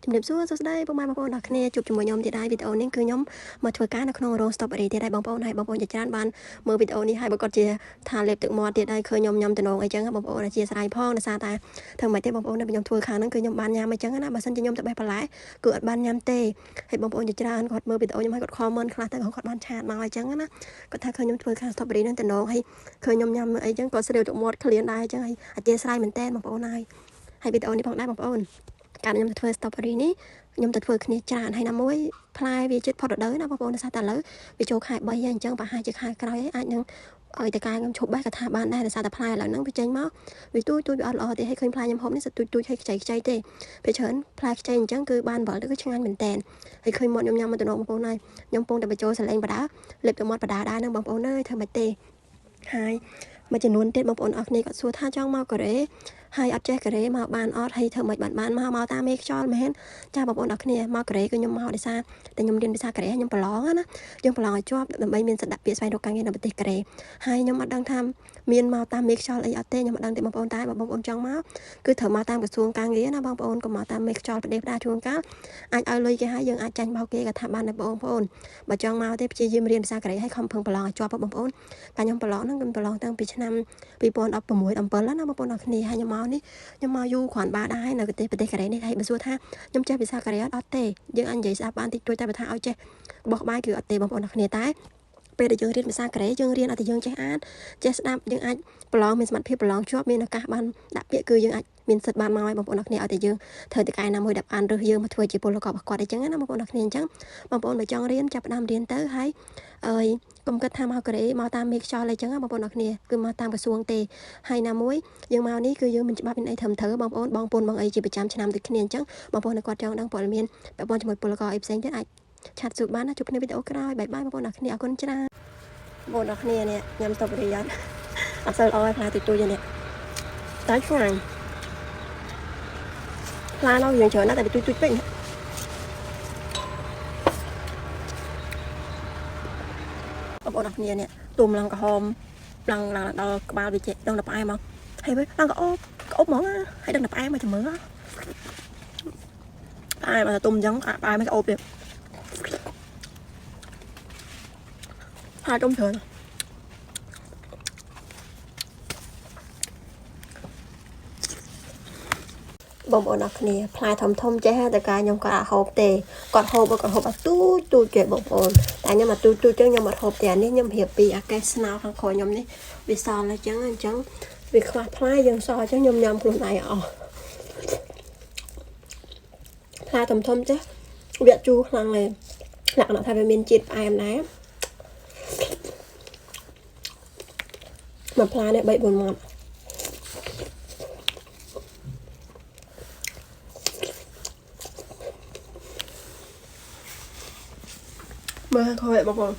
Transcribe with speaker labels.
Speaker 1: ជំរាបសួរសួស្តីបងប្អូនទាំងគ្នាជួបជាមួយខ្ញុំទៀតហើយវីដេអូនេះគឺខ្ញុំមកធ្វើការនៅក្នុងរោង strawberry ទៀតហើយបងប្អូនហើយបងប្អូនជាច្រើនបានមើលវីដេអូនេះហើយបើគាត់ជាថាលេបទឹកមាត់ទៀតហើយឃើញខ្ញុំញ៉ាំតំណងអីចឹងបងប្អូនអធិស្ឋានផងដោយសារតែធ្វើមិនទេបងប្អូនខ្ញុំធ្វើខាងហ្នឹងគឺខ្ញុំបានញ៉ាំអីចឹងណាបើសិនជាខ្ញុំទៅបេះបន្លែគឺអត់បានញ៉ាំទេហើយបងប្អូនជាច្រើនគាត់មើលវីដេអូខ្ញុំហើយគាត់ comment ខ្លះទៅគាត់បានឆាតមកអីចឹងណាគាត់ថាឃើញខ្ញុំធ្វើខាង strawberry ហ្នឹងតំណងហើយឃើញខ្ញុំញ៉ាំអីចឹងគាត់ស្រាវទឹកមាត់ឃ្លានដែរអញ្ចឹងហើយអធិស្ឋានមែនតើបងប្អូនហើយវីដេអូនេះផងដែរបងប្អូនការខ្ញុំទៅធ្វើ strawberry នេះខ្ញុំទៅធ្វើគ្នាច្រើនហើយណាមួយផ្លែវាជិតផុតរដូវណាបងប្អូនថាតែឥឡូវវាចូលខែ3ហើយអញ្ចឹងប្រហែលជាខែក្រោយហើយអាចនឹងឲ្យតកាខ្ញុំឈប់បេះក៏ថាបានដែរដោយសារតែផ្លែឥឡូវហ្នឹងវាចេញមកវាទូចវាអត់ល្អទេហើយឃើញផ្លែខ្ញុំហូបនេះសទូចហើយខ្ចីទេពេលច្រើនផ្លែខ្ចីអញ្ចឹងគឺបានវល់ទៅគឺឆ្ងាញ់មែនតែនហើយឃើញមាត់ខ្ញុំញ៉ាំមកទៅបងប្អូនហើយខ្ញុំពងតែបញ្ចូលសលេងបដាលេបទៅមាត់បដាដែរហ្នឹងបងប្អូនអើយធ្វើមិនទេហើយមួយចំនួនទៀតបងប្អូនអរគ្នាគាត់សួរថាចង់មកកូរ៉េហើយអត់ចេះកូរ៉េមកបានអត់ហើយធ្វើមិនបានមកតាមមេខ្យល់មែនចាបងប្អូនអរគ្នាមកកូរ៉េគឺខ្ញុំមកដោយសារតែខ្ញុំរៀនភាសាកូរ៉េខ្ញុំប្រឡងណាយើងប្រឡងឲ្យជាប់ដើម្បីមានសិទ្ធិដាក់ពាក្យស្វែងរកការងារនៅប្រទេសកូរ៉េហើយខ្ញុំអត់ដឹងថាមានមកតាមមេខ្យល់អីអត់ទេខ្ញុំអត់ដឹងទេបងប្អូនតែបើបងប្អូនចង់មកគឺត្រូវមកតាមក្រសួងការងារណាបងប្អូនកុំមកតាមមេខ្យល់ប្រទេសផ្ដាជួនកាលអាចឲ្យលុយគេហើយយើងអាចចាញ់បោកគេក៏ថាបានដែរបងប្អូនបើចង់មកទេព្យាយាមរៀនភាសាកូរ៉េឲ្យខំប្រឹងប្រឡងឲ្យជាប់បងប្អូនតែខ្ញុំប្រឡងហ្នឹងខ្ញុំប្រឡងតាំងពីឆ្នាំ2016 17ណាបងប្អូនអរគ្នាហើយខ្ញុំមកនេះខ្ញុំមកយូរគ្រាន់បាដែរនៅប្រទេសកូរ៉េនេះហើយបើសួរថាខ្ញុំចេះភាសាកូរ៉េអត់ទេយើងអាចនិយាយស្ដាប់បានតិចតួចតែបើថាឲ្យចេះបោះក្បាយគឺអត់ទេបងប្អូនអរគ្នាតែពេលដែលយើងរៀនភាសាកូរ៉េយើងរៀនអត់តែយើងចេះអានចេះស្ដាប់យើងអាចប្រឡងមានសមត្ថភាពប្រឡងជាប់មានឱកាសបានដាក់ពាក្យគឺយើងអាចមានសិទ្ធិបានមកឲ្យបងប្អូនអរគ្នាឲ្យតែយើងធ្វើតកែណាមួយដែលបានរើសយើងមកធ្វើជាពលកររបស់គាត់អញ្ចឹងណាបងប្អូនអរគ្នាអញ្ចឹងបងប្អូនបើចង់រៀនចាប់ផ្ដើមរៀនទៅហើយកុំគិតថាមកកូរ៉េមកតាមមេខ្យល់អីចឹងណាបងប្អូនអរគ្នាគឺមកតាមក្រសួងទេហើយណាមួយយើងមកនេះគឺយើងមិនច្បាប់មានអីត្រឹមត្រូវបងប្អូនបងប្អូនបងអីជាប្រចាំឆ្នាំដូចគ្នាអញ្ចឹងបងប្អូនគាត់ចង់ដឹងព័ត៌មានពាក់ព័ន្ធជាមួយពលករអីផ្សេងទៀតអាចឆាតសួរបានណាជួបគ្នាវីដេអូក្រោយបាយបងប្អូនអរគ្នាអរគុណច្រើនបងប្អូនអរគ្នានេះញ៉ាំស្ទ្រូប៊េរីអត់សូវល្អផ្លែទូចៗនេះតែឆ្ងាញ់ផ្លែនោះយើងច្រើនណាស់តែទូចពេកបងប្អូនអរគ្នានេះទុំឡើងក្រហមឡើងដល់ក្បាលវាចេះដឹងតែផ្អែមមកហើយវិញឡើងក្អប់ហ្មងហើយដឹងតែផ្អែមមកចាំមើលផ្អែមមកទុំអញ្ចឹងផ្អែមមកក្អប់ទៀតហើយទុំច្រើនបងប្អូនអរគ្នាផ្លែធំចេះតែកាខ្ញុំក៏អត់ហូបទេគាត់ហូបអត់ទូចគេបងប្អូនតែខ្ញុំអត់ទូចចឹងខ្ញុំអត់ហូបទេអានេះខ្ញុំរៀបពីអាកេសស្នោខាងក្រោយខ្ញុំនេះវាសល់អញ្ចឹងវាខ្វះផ្លែយើងសល់អញ្ចឹងខ្ញុំញ៉ាំខ្លួនឯងអស់ផ្លែធំចេះវាជូរខ្លាំងเลยលក្ខណៈថាវាមានជាតិផ្អែមដែរមួយផ្លែនេះ3 4មាត់មើលថយបងប្អូន